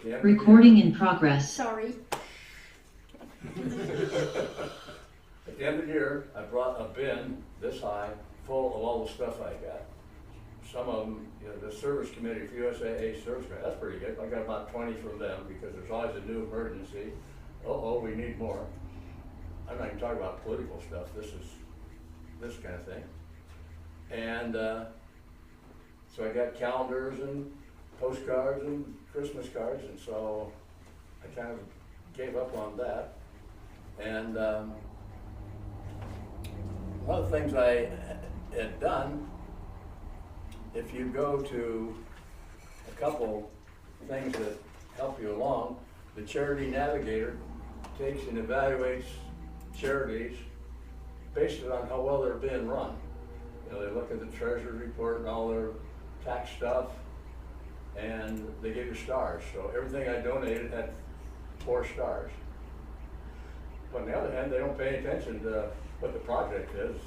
the end Recording in progress. Sorry. At the end of the year, I brought a bin this high full of all the stuff I got. Some of them, you know, the service committee for USAA service committee, that's pretty good. I got about 20 from them because there's always a new emergency. Oh, we need more. I'm not even talking about political stuff. This is this kind of thing. And so I got calendars and postcards and Christmas cards, and so I kind of gave up on that. And one of the things I had done, if you go to a couple things that help you along, the Charity Navigator takes and evaluates charities based on how well they're being run. You know, they look at the treasury report and all their tax stuff, and they give you stars. So everything I donated had 4 stars. But on the other hand, they don't pay attention to what the project is,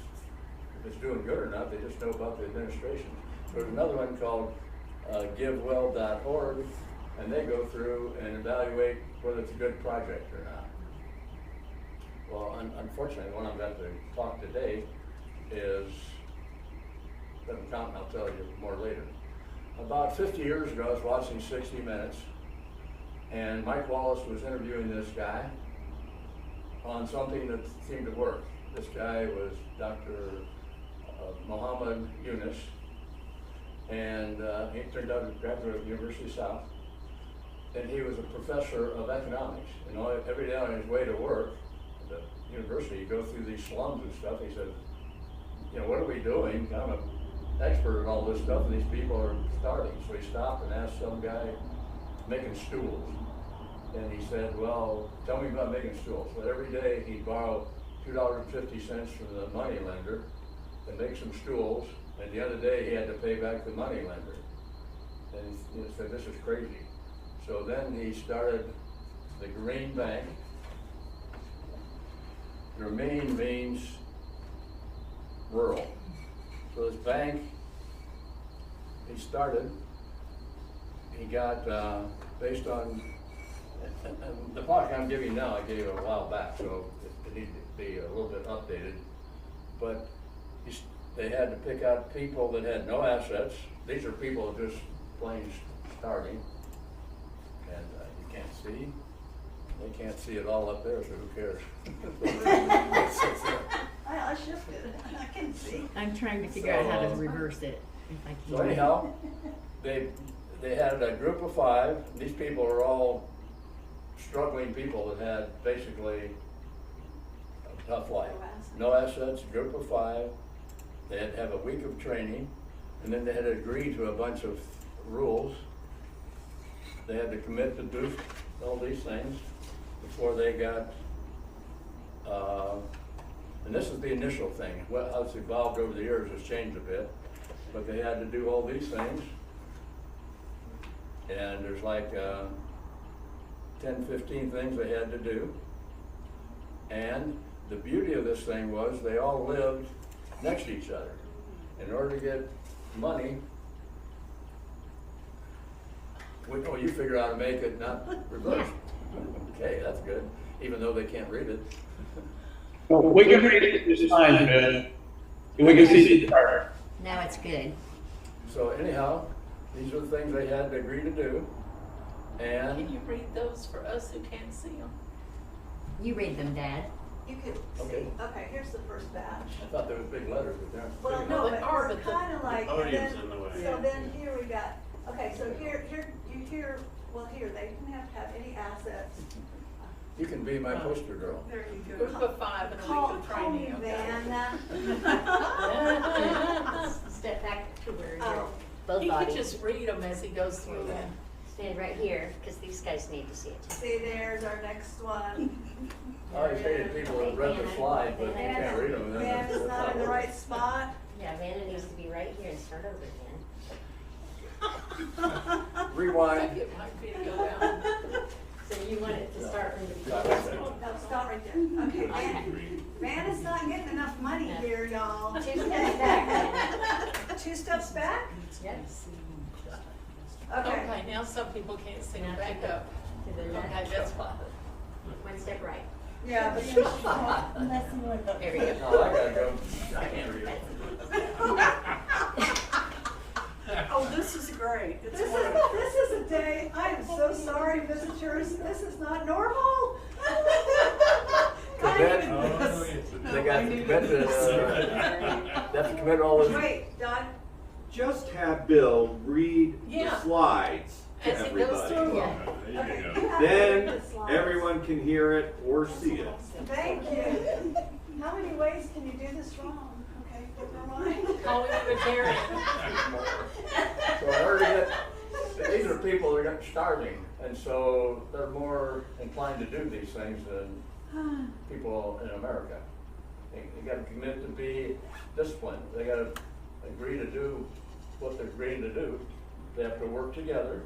if it's doing good or not. They just know about the administration. There's another one called givewell.org, and they go through and evaluate whether it's a good project or not. Well, unfortunately, the one I'm going to talk today doesn't count, and I'll tell you more later. About 50 years ago, I was watching 60 Minutes, and Mike Wallace was interviewing this guy on something that seemed to work. This guy was Dr. Muhammad Yunus, and he turned out to graduate of the University of South, and he was a professor of economics. And every day on his way to work at the university, he'd go through these slums and stuff. He said, you know, what are we doing? I'm an expert in all this stuff, and these people are starving. So he stopped and asked some guy making stools. And he said, well, tell me about making stools. So every day he'd borrow $2.50 from the money lender and make some stools, and the other day he had to pay back the money lender. And he said, this is crazy. So then he started the Green Bank. Green means rural. So this bank, he started, he got, based on, and the product I'm giving now, I gave a while back, so it needed to be a little bit updated. But they had to pick out people that had no assets. These are people just plain starving. And you can't see. They can't see it all up there, so who cares? I shifted. I can see. I'm trying to figure out how to reverse it. If I can. So anyhow, they had a group of 5. These people are all struggling people that had basically a tough life. No assets, group of 5. They had to have a week of training, and then they had to agree to a bunch of rules. They had to commit to do all these things before they got, and this is the initial thing. Well, how it's evolved over the years has changed a bit, but they had to do all these things. And there's like 10, 15 things they had to do. And the beauty of this thing was they all lived next to each other. In order to get money, you figure out how to make it not reverse. Okay, that's good, even though they can't read it. Well, we can read it this time, and we can see the chart. Now it's good. So anyhow, these are the things they had to agree to do. And Can you read those for us who can't see them? You read them, Dad. You can see. Okay. Okay, here's the first batch. I thought there was big letters, but they're Well, big no, enough. they but are, we're but the kind of like, and podium's then, in the way. so then here we got, okay, so here, here, they can have any assets. You can be my poster girl. There you Group go. of 5 and a Call week of me training. okay? Vanna. Step back to where Oh. you're both He could bodies. just read them as he goes through them. Stand right here, because these guys need to see it. See, there's our next one. I always hated people that read the slide, but you can't read them. then Vanna's that's not in the working. right spot. Yeah, Vanna needs to be right here and start over again. I Rewind. think it might be to go down. So you want it to start from the Stop beginning. right there. No, stop right there. Okay, Okay. Vanna's not getting enough money here, y'all. 2 steps back, Vanna. 2 steps back? Yes. Okay, now some people can't see Now back to up. the Okay, left, that's fine. one step right. Yeah, but There we go. No, I gotta go. I can't read it. Oh, this is great. It's this wonderful. is a day, I am so sorry, visitors, this is not normal. Tibet, Oh, they got to commit to, they have to commit all this. Wait, Don, Just have Bill read Yeah. the slides to As it goes everybody. through. Yeah. okay, you have to read Then the slides. everyone can hear it or see it. Thank you. How many ways can you do this wrong? Okay, never mind. Call me Unitarian. So in order to get, these are people that are starving, and so they're more inclined to do these things than people in America. They gotta commit to be disciplined, they gotta agree to do what they're agreeing to do. They have to work together,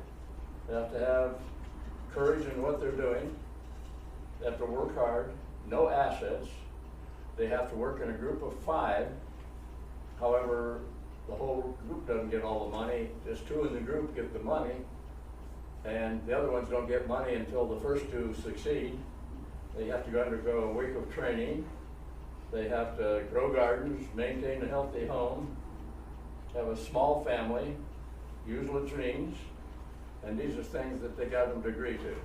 they have to have courage in what they're doing, they have to work hard, no assets, they have to work in a group of 5. However, the whole group doesn't get all the money, just 2 in the group get the money, and the other ones don't get money until the first 2 succeed. They have to undergo a week of training, they have to grow gardens, maintain a healthy home, have a small family, use latrines, and these are things that they got them to agree to.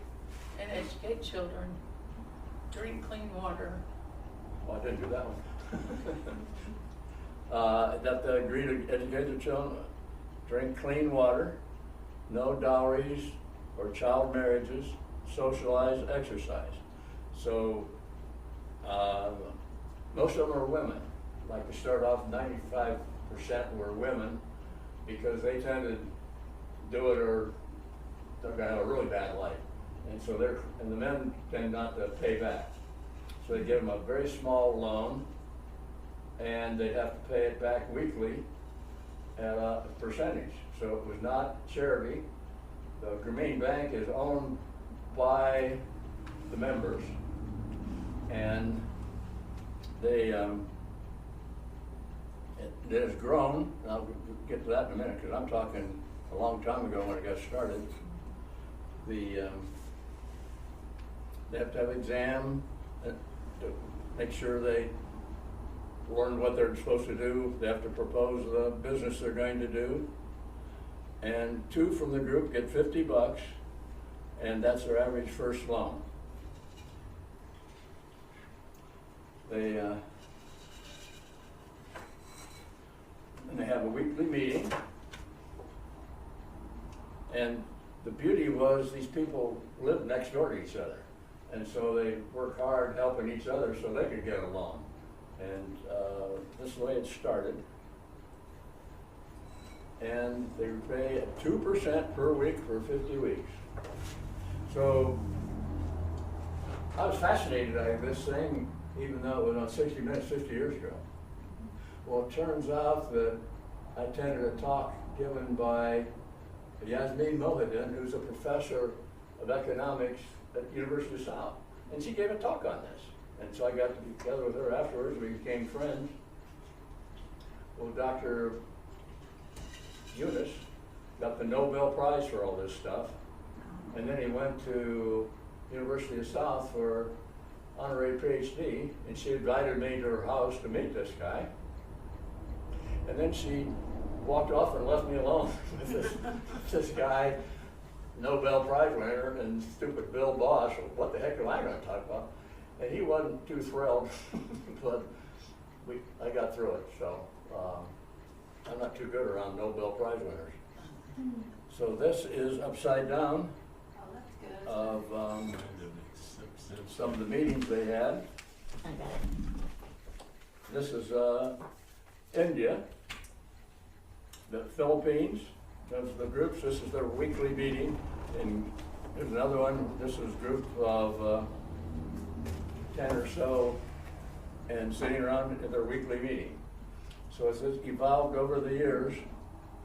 And educate children, drink clean water. Well, I didn't do that one. That they agree to educate their children, drink clean water, no dowries or child marriages, socialize, exercise. So, most of them are women. Like we start off, 95% were women because they tend to do it or they're gonna have a really bad life. And so and the men tend not to pay back. So they give them a very small loan and they have to pay it back weekly at a percentage. So it was not charity. The Grameen Bank is owned by the members, and they, it has grown, and I'll get to that in a minute, because I'm talking a long time ago when it got started. They have to have exam to make sure they learn what they're supposed to do. They have to propose the business they're going to do. And 2 from the group get $50, and that's their average first loan. And they have a weekly meeting. And the beauty was these people lived next door to each other. And so they work hard helping each other so they could get along. And this is the way it started. And they pay 2% per week for 50 weeks. So I was fascinated by this thing, even though it was on 60 Minutes 50 years ago. Well, it turns out that I attended a talk given by Yasmin Mohidin, who's a professor of economics at University of South. And she gave a talk on this. And so I got to be together with her afterwards, we became friends. Well, Dr. Eunice got the Nobel Prize for all this stuff. And then he went to University of South for honorary PhD, and she invited me to her house to meet this guy. And then she walked off and left me alone with this guy, Nobel Prize winner, and stupid Bill Bosch. What the heck am I going to talk about? And he wasn't too thrilled, but I got through it. So I'm not too good around Nobel Prize winners. So this is upside down of some of the meetings they had. I got it. This is India, the Philippines. Those are the groups. This is their weekly meeting. And there's another one. This is a group of 10 or so, and sitting around at their weekly meeting. So as it's evolved over the years,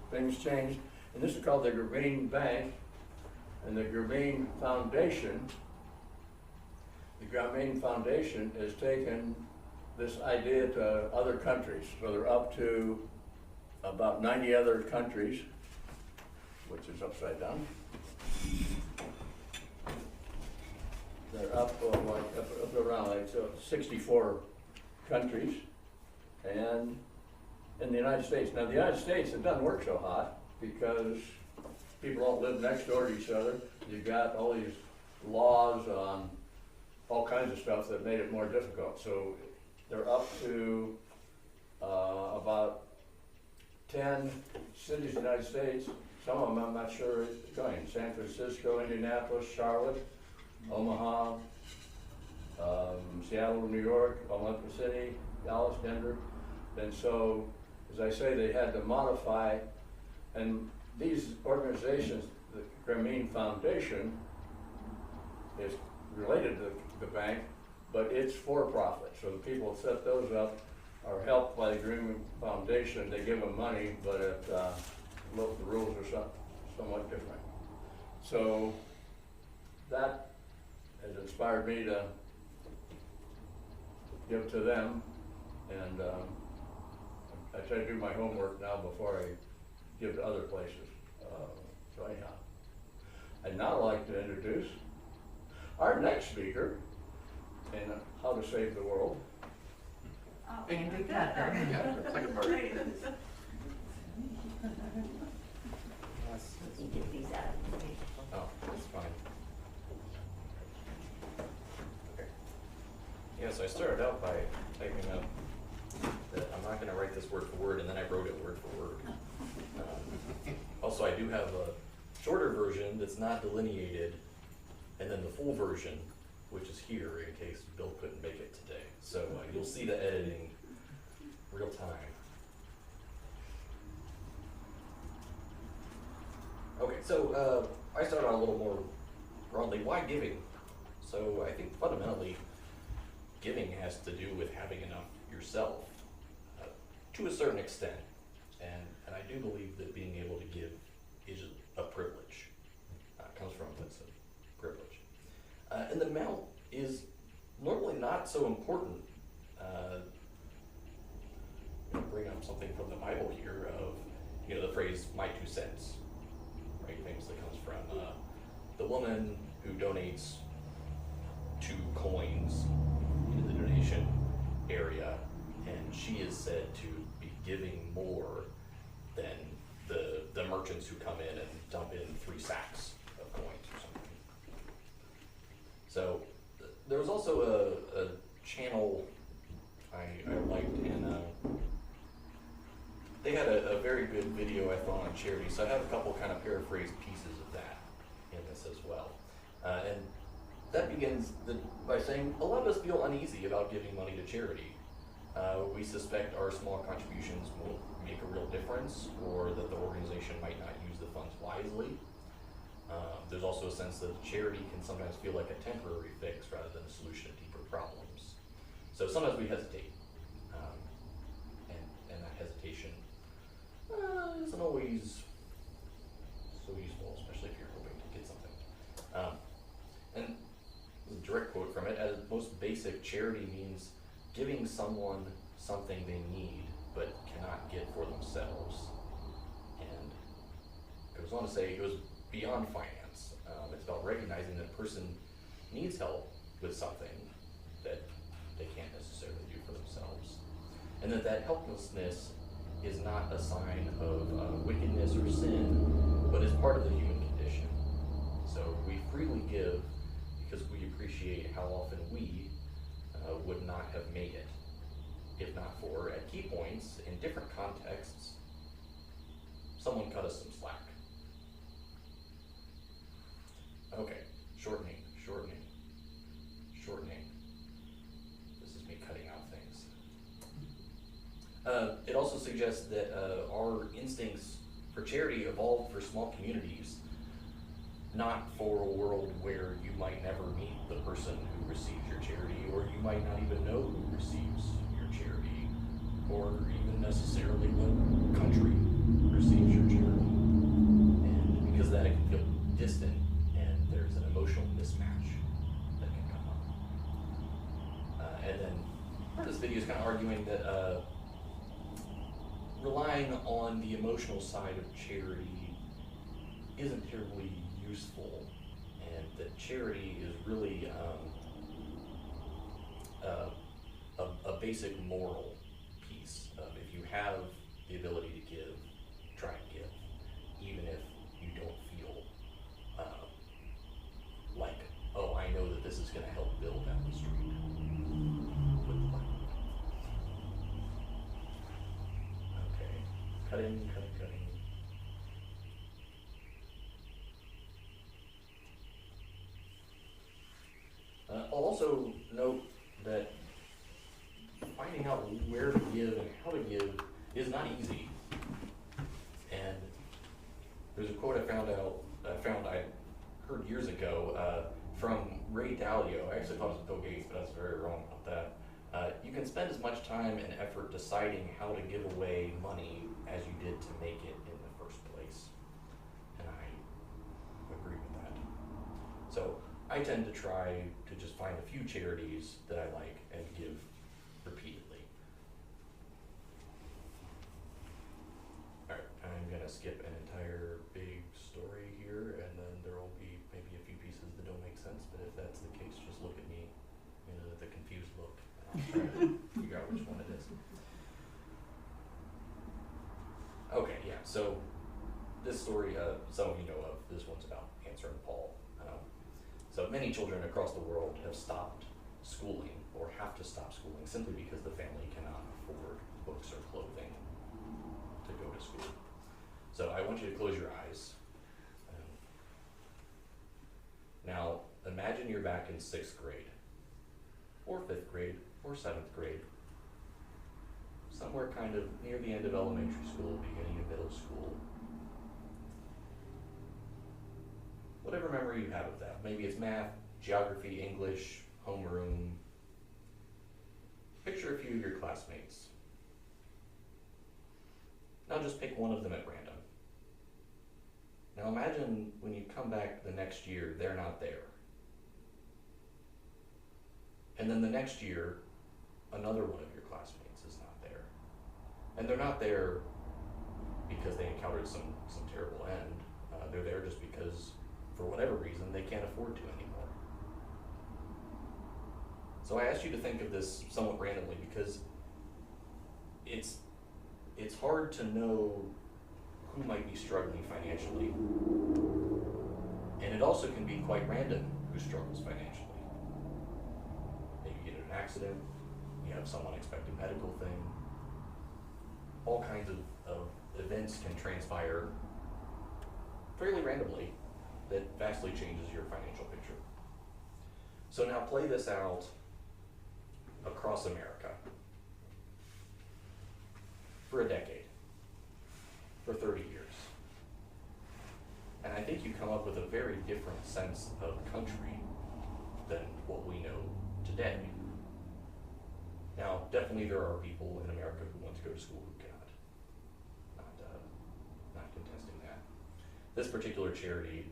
things changed. And this is called the Grameen Bank and the Grameen Foundation. The Grameen Foundation has taken this idea to other countries. So they're up to about 90 other countries which is upside down. They're up around like 64 countries, and in the United States. Now, the United States, it doesn't work so hot because people don't live next door to each other. You've got all these laws on all kinds of stuff that made it more difficult. So they're up to about 10 cities in the United States. Some of them I'm not sure it's going. San Francisco, Indianapolis, Charlotte, Omaha, Seattle, New York, Oklahoma City, Dallas, Denver. And so, as I say, they had to modify, and these organizations, the Grameen Foundation is related to the bank, but it's for profit. So the people that set those up are helped by the Grameen Foundation. They give them money, but the rules are somewhat different. So that has inspired me to give to them, and I try to do my homework now before I give to other places. So anyhow, I'd now like to introduce our next speaker in How to Save the World. Oh, We can do that. Yeah, second part. You get these out. Oh, that's fine. Okay. Yeah, so I started out by typing up that I'm not gonna write this word for word, and then I wrote it word for word. Also, I do have a shorter version that's not delineated, and then the full version, which is here in case Bill couldn't make it today. So you'll see the editing real time. Okay, so I started out a little more broadly. Why giving? So I think fundamentally, giving has to do with having enough yourself, to a certain extent. And I do believe that being able to give is a privilege. It comes from a place of privilege. And the amount is normally not so important. I'm gonna bring up something from the Bible here of, the phrase, my 2 cents. Right, famously comes from the woman who donates 2 coins into the donation area, and she is said to be giving more than the merchants who come in and dump in 3 sacks of coins or something. So there was also a channel I liked, and they had a very good video I thought on charity, so I have a couple kind of paraphrased pieces of that in this as well. And that begins by saying, a lot of us feel uneasy about giving money to charity. We suspect our small contributions won't make a real difference, or that the organization might not use the funds wisely. There's also a sense that charity can sometimes feel like a temporary fix rather than a solution to deeper problems. So sometimes we hesitate, and that hesitation isn't always so useful, especially if you're hoping to get something. And a direct quote from it, at its most basic, charity means giving someone something they need but cannot get for themselves. And it goes on to say it goes beyond finance. It's about recognizing that a person needs help with something that they can't necessarily do for themselves. And that helplessness is not a sign of wickedness or sin, but is part of the human condition. So we freely give because we appreciate how often we would not have made it, if not for, at key points, in different contexts, someone cut us some slack. Okay, shortening. This is me cutting out things. It also suggests that our instincts for charity evolved for small communities, not for a world where you might never meet the person who receives your charity, or you might not even know who receives your charity, or even necessarily what country receives your charity. And because of that, it can feel distant, and there's an emotional mismatch that can come up. And then part of this video is kind of arguing that relying on the emotional side of charity isn't terribly useful, and that charity is really a basic moral piece of if you have the ability to give, try and give, even if you don't feel like, oh, I know that this is going to help build down the street with the money. Okay, cutting. I'll also note that finding out where to give and how to give is not easy. And there's a quote I heard years ago from Ray Dalio. I actually thought it was Bill Gates, but I was very wrong about that. You can spend as much time and effort deciding how to give away money as you did to make it in the first place. And I agree with that. So I tend to try to just find a few charities that I like and give repeatedly. Alright, I'm gonna skip an entire big story here, and then there will be maybe a few pieces that don't make sense, but if that's the case, just look at me, with a confused look, and I'll try to figure out which one it is. Okay, yeah, so this story, some of you know of, this one's about Answer and Paul. So many children across the world have stopped schooling or have to stop schooling simply because the family cannot afford books or clothing to go to school. So I want you to close your eyes. Now imagine you're back in 6th grade, or 5th grade, or 7th grade, somewhere kind of near the end of elementary school, beginning of middle school. Whatever memory you have of that. Maybe it's math, geography, English, homeroom. Picture a few of your classmates. Now just pick one of them at random. Now imagine when you come back the next year, they're not there. And then the next year, another one of your classmates is not there. And they're not there because they encountered some terrible end. They're there just because, for whatever reason, they can't afford to anymore. So I asked you to think of this somewhat randomly because it's hard to know who might be struggling financially. And it also can be quite random who struggles financially. Maybe you get in an accident, you have some unexpected medical thing. All kinds of events can transpire fairly randomly that vastly changes your financial picture. So now play this out across America for a decade, for 30 years. And I think you come up with a very different sense of country than what we know today. Now, definitely there are people in America who want to go to school who cannot. Not contesting that. This particular charity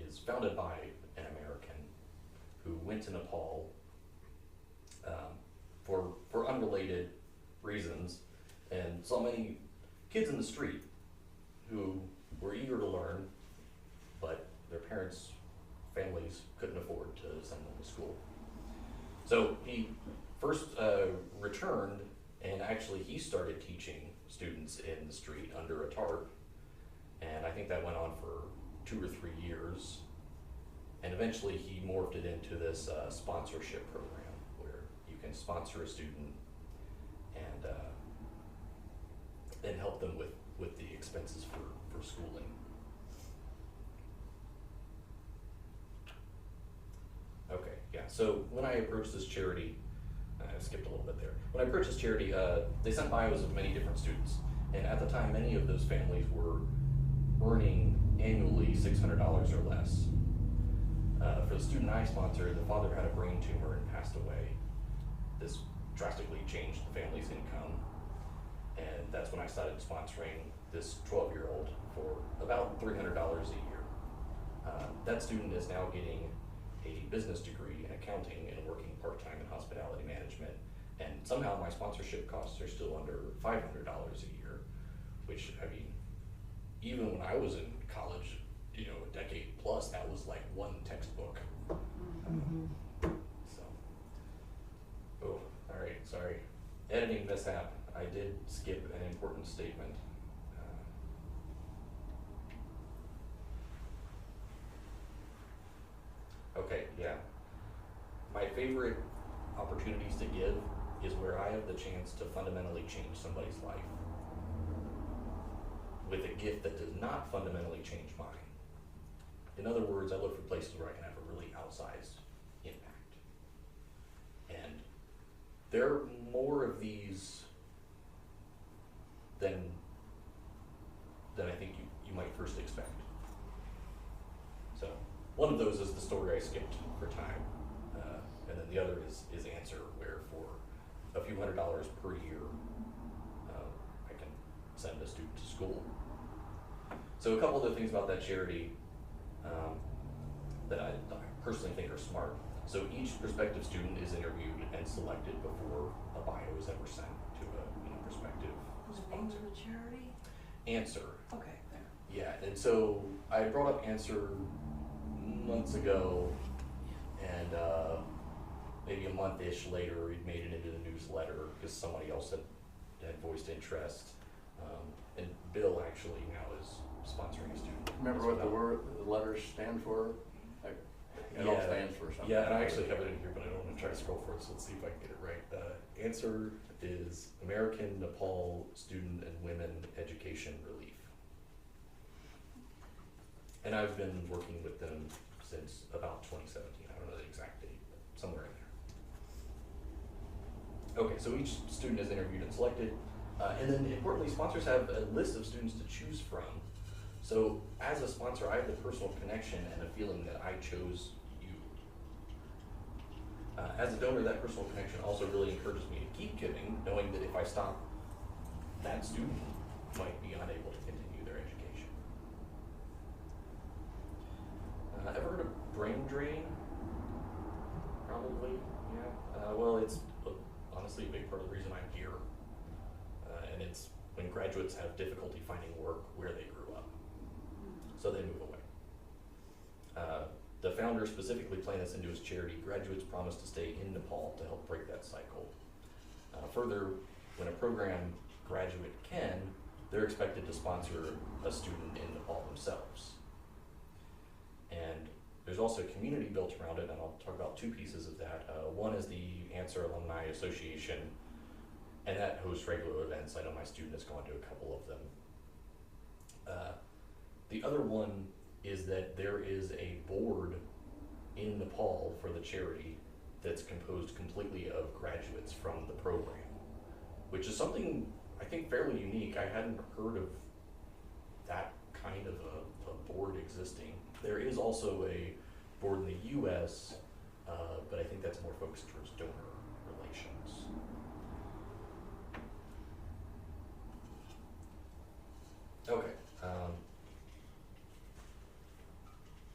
is founded by an American who went to Nepal for unrelated reasons and saw many kids in the street who were eager to learn, but their parents' families couldn't afford to send them to school. So he first returned, and actually he started teaching students in the street under a tarp, and I think that went on for 2 or 3 years, and eventually he morphed it into this sponsorship program where you can sponsor a student and help them with the expenses for schooling. Okay, yeah, so when I approached this charity, I skipped a little bit there. When I approached this charity, they sent bios of many different students, and at the time many of those families were earning annually $600 or less. For the student I sponsored, the father had a brain tumor and passed away. This drastically changed the family's income, and that's when I started sponsoring this 12-year-old for about $300 a year. That student is now getting a business degree in accounting and working part-time in hospitality management, and somehow my sponsorship costs are still under $500 a year, which, I mean, even when I was in college, a decade plus, that was like one textbook. So, oh, all right, sorry. Editing mishap. I did skip an important statement. Okay, yeah. My favorite opportunities to give is where I have the chance to fundamentally change somebody's life with a gift that does not fundamentally change mine. In other words, I look for places where I can have a really outsized impact. And there are more of these than I think you might first expect. So one of those is the story I skipped for time, and then the other is answer, where for a few $100s per year, I can send a student to school. So a couple other things about that charity that I personally think are smart. So each prospective student is interviewed and selected before a bio is ever sent to a prospective What's the name sponsor. of the charity? Answer. Okay, there. Yeah, and so I brought up Answer months ago, and maybe a month-ish later, it made it into the newsletter because somebody else had voiced interest. And Bill actually now is sponsoring a student. Remember what the letters stand for? Like, it all stands for something. Yeah, and I actually have it in here, but I don't want to try to scroll for it, so let's see if I can get it right. Answer is American Nepal Student and Women Education Relief. And I've been working with them since about 2017. I don't know the exact date, but somewhere in there. Okay, so each student is interviewed and selected. And then importantly, sponsors have a list of students to choose from. So as a sponsor, I have the personal connection and a feeling that I chose you. As a donor, that personal connection also really encourages me to keep giving, knowing that if I stop, that student might be unable to continue their education. Ever heard of brain drain? Probably, yeah. Well, it's honestly a big part of the reason I'm here. And it's when graduates have difficulty finding work where they grew up. So they move away. The founder specifically planned this into his charity. Graduates promised to stay in Nepal to help break that cycle. Further, when a program graduate can, they're expected to sponsor a student in Nepal themselves. And there's also a community built around it, and I'll talk about two pieces of that. One is the Answer Alumni Association, and that hosts regular events. I know my student has gone to a couple of them. The other one is that there is a board in Nepal for the charity that's composed completely of graduates from the program, which is something I think fairly unique. I hadn't heard of that kind of a board existing. There is also a board in the US, but I think that's more focused towards donor relations. Okay.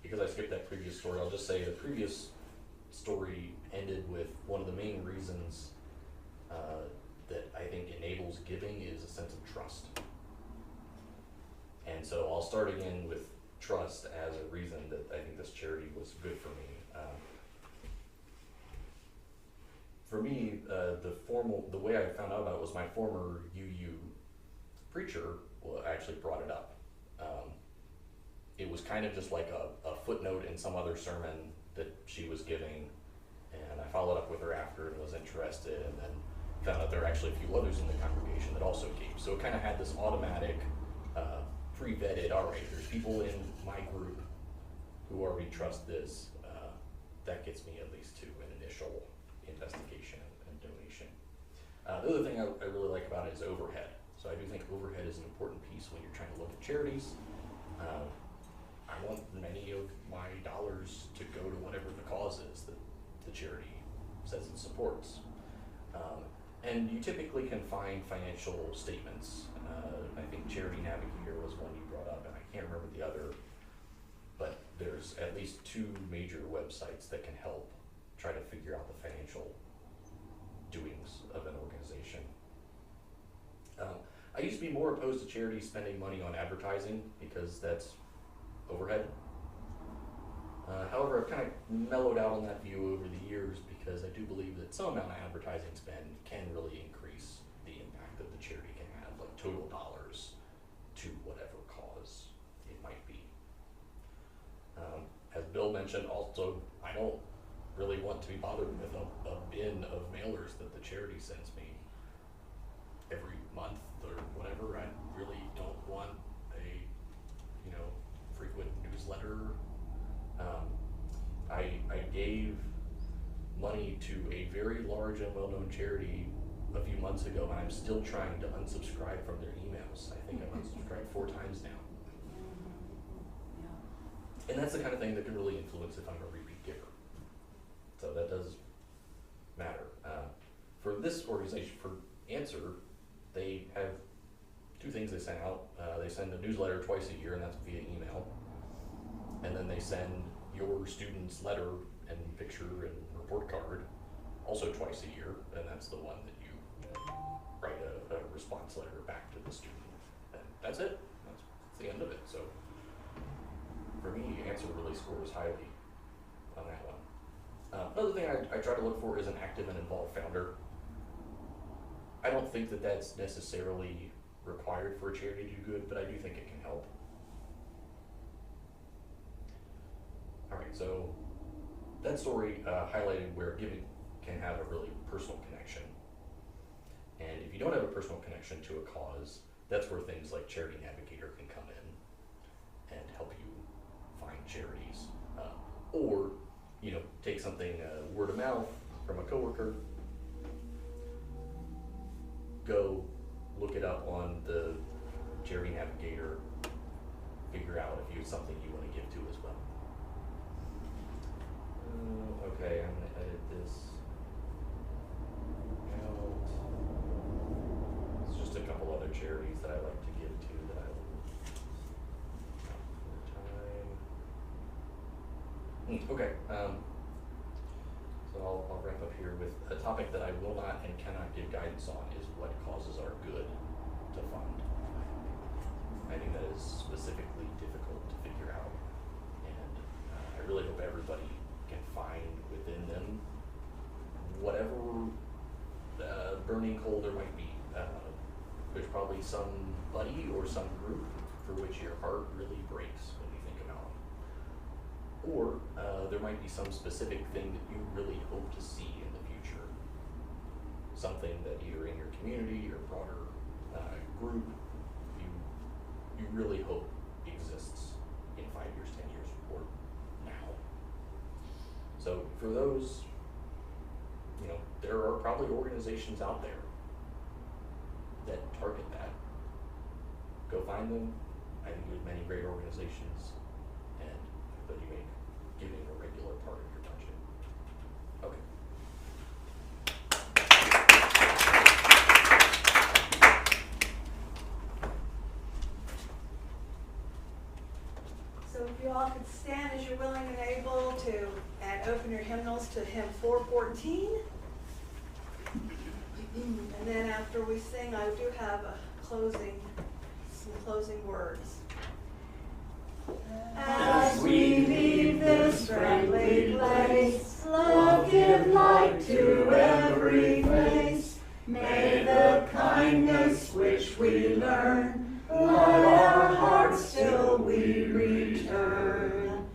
Because I skipped that previous story, I'll just say the previous story ended with one of the main reasons that I think enables giving is a sense of trust. And so I'll start again with trust as a reason that I think this charity was good for me. For me, the way I found out about it was my former UU preacher actually brought it up. It was kind of just like a footnote in some other sermon that she was giving, and I followed up with her after and was interested, and then found out there were actually a few others in the congregation that also gave. So it kind of had this automatic, pre-vetted, all right, there's people in my group who already trust this. That gets me at least to an initial investigation and donation. The other thing I really like about it is overhead. So I do think overhead is an important piece when you're trying to look at charities. I want many of my dollars to go to whatever the cause is that the charity says it supports. And you typically can find financial statements. I think Charity Navigator was one you brought up, and I can't remember the other, but there's at least two major websites that can help try to figure out the financial doings of an organization. I used to be more opposed to charities spending money on advertising because that's overhead. However, I've kind of mellowed out on that view over the years because I do believe that some amount of advertising spend can really increase the impact that the charity can have, like total dollars to whatever cause it might be. As Bill mentioned, also, I don't really want to be bothered with a bin of mailers that the charity sends me every month or whatever. I really don't want a, frequent newsletter. I gave money to a very large and well-known charity a few months ago, and I'm still trying to unsubscribe from their emails. I think I've unsubscribed 4 times now. And that's the kind of thing that can really influence if I'm a repeat giver. So that does matter. For this organization, for Answer, they have 2 things they send out. They send a newsletter twice a year, and that's via email. And then they send your student's letter and picture and report card also twice a year, and that's the one that you write a response letter back to the student. And that's it. That's the end of it. So for me, Answer really scores highly on that one. Another thing I try to look for is an active and involved founder. I don't think that that's necessarily required for a charity to do good, but I do think it can help. All right, so that story highlighted where giving can have a really personal connection. And if you don't have a personal connection to a cause, that's where things like Charity Navigator can come in and help you find charities. Or, take something word of mouth from a coworker, go look it up on the Charity Navigator, figure out if it's something you want to give to as well. Okay, I'm going to edit this out. It's just a couple other charities that I like to give to that I will time. Okay, so I'll wrap up here with a topic that I will not and cannot give guidance on is what causes are good to fund. I think that is specifically difficult to figure out, and I really hope everybody can find within them whatever burning coal there might be. There's probably somebody or some group for which your heart really breaks when you think about them. Or there might be some specific thing that you really hope to see in the future. Something that either in your community or broader group you really hope exists in 5 years, 10 years, or now. So for those, there are probably organizations out there that target that. Go find them. I think there's many great organizations, and that you make giving a regular part of your budget. Okay. So if you all could stand as you're willing and able to, and open your hymnals to hymn 414. And then after we sing, I do have some closing words. As we leave this friendly place, love give light to every face. May the kindness which we learn light our hearts till we return.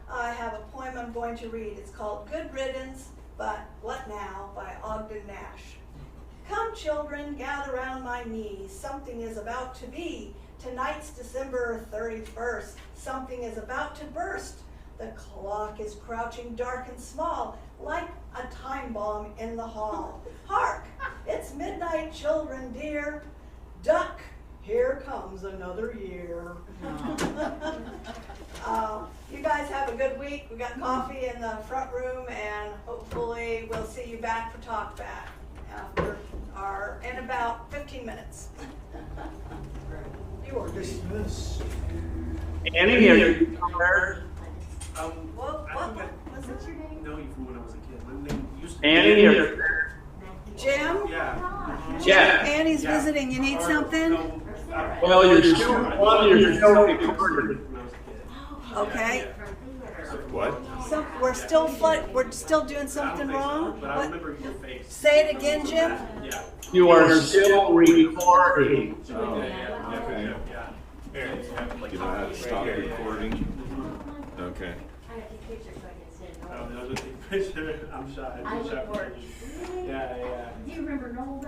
I have a poem I'm going to read. It's called Good Riddance, but What Now by Ogden Nash. Come children, gather round my knee. Something is about to be. Tonight's December 31st. Something is about to burst. The clock is crouching dark and small, like a time bomb in the hall. Hark! It's midnight, children dear. Duck! Here comes another year. You guys have a good week. We got coffee in the front room, and hopefully we'll see you back for talk back in about 15 minutes. You are dismissed. Annie, here. What was it your name? Know you from when I was a kid. My name used to Annie, here. Jim? Yeah. Yeah. Annie's visiting. You need something? Well, you're still one, you're still recorded. When I was a kid. Okay. What? So we're still doing something wrong? But I What? remember your face. Say it again, Jim? Yeah. You are still recording. Okay. Yeah. You know how to stop recording? Okay. I got the picture so I can send it I over. don't know the picture. I'm shy. I I'm shy. look for it. Yeah, yeah. Do you remember Noel?